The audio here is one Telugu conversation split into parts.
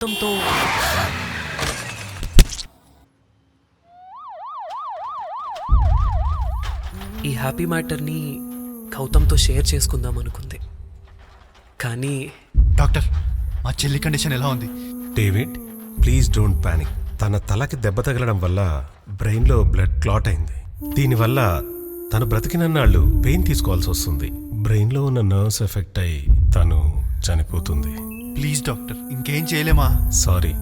గౌతమ్తో ఈ హ్యాపీ మ్యాటర్ని గౌతమ్తో షేర్ చేసుకుందాం అనుకుంది. కానీ డాక్టర్, మా చెల్లి కండిషన్ ఎలా ఉంది? David, please don't panic. తన తలకి దెబ్బ తగలడం వల్ల బ్రెయిన్లో బ్లడ్ క్లాట్ అయింది. దీనివల్ల తను బ్రతికినన్నాళ్ళు పెయిన్ తీసుకోవాల్సి వస్తుంది. బ్రెయిన్లో ఉన్న నర్వ్స్ ఎఫెక్ట్ అయి తను చనిపోతుంది. ప్లీజ్ డాక్టర్, ఇంకేం చేయలేమా? సారీ,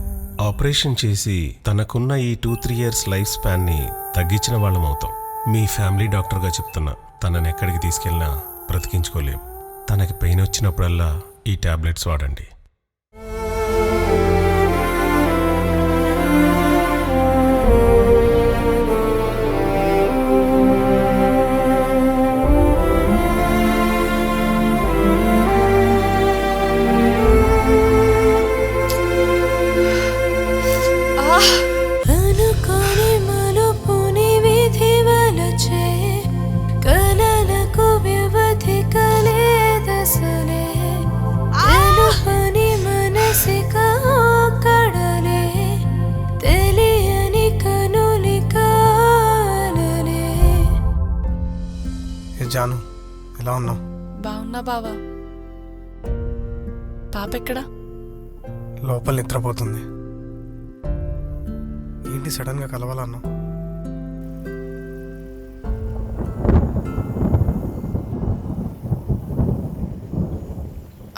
ఆపరేషన్ చేసి తనకున్న ఈ 2-3 years లైఫ్ స్పాన్ని తగ్గించిన వాళ్ళం అవుతాం. మీ ఫ్యామిలీ డాక్టర్గా చెప్తున్నా, తనని ఎక్కడికి తీసుకెళ్ళినా బ్రతికించుకోలేం. తనకి పెయిన్ వచ్చినప్పుడల్లా ఈ టాబ్లెట్స్ వాడండి. జాను, ఎలా ఉన్నావు? బాగున్నా బావా. పాప ఎక్కడా? లోపల నిద్రపోతుంది. ఏంటి సడన్ గా కలవాలన్నావు?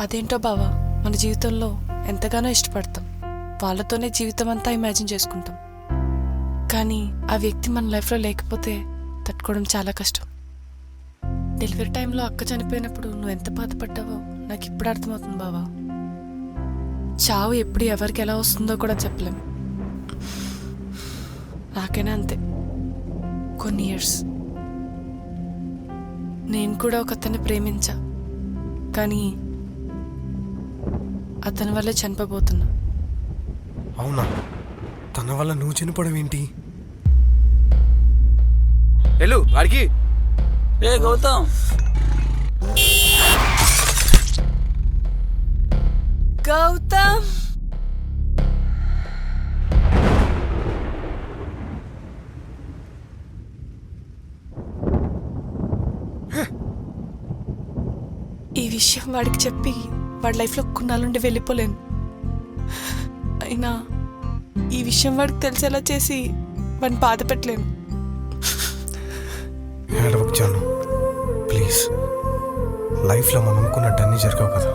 అదేంటో బావా, మన జీవితంలో ఎంతగానో ఇష్టపడతాం, వాళ్ళతోనే జీవితం అంతా ఇమాజిన్ చేసుకుంటాం. కానీ ఆ వ్యక్తి మన లైఫ్లో లేకపోతే తట్టుకోవడం చాలా కష్టం. డెలివరీ టైంలో అక్క చనిపోయినప్పుడు నువ్వు ఎంత బాధపడ్డావో నాకు ఇప్పుడు అర్థమవుతుంది బావా. చావు ఎప్పుడు ఎవరికి ఎలా వస్తుందో కూడా చెప్పలేం. నాకైనా అంతే. కొన్ని ఇయర్స్ నేను కూడా ఒక అతన్ని ప్రేమించా, కానీ అతని వల్లే చనిపోబోతున్నా. అవునా? తన వల్ల నువ్వు చనిపోవడం ఏంటి? వెళ్ళు వాడికి. ఏ గౌతమ్, గౌతమ్, ఈ విషయం వాడికి చెప్పి వాడి లైఫ్లో కొన్నాళ్ళుండి వెళ్ళిపోలేను. అయినా ఈ విషయం వాడికి తెలిసేలా చేసి వాడిని బాధ పెట్టలేను. ఏడవకు జాను, ప్లీజ్. లైఫ్లో మనం అనుకున్నట్టు అన్నీ జరగవు కదా.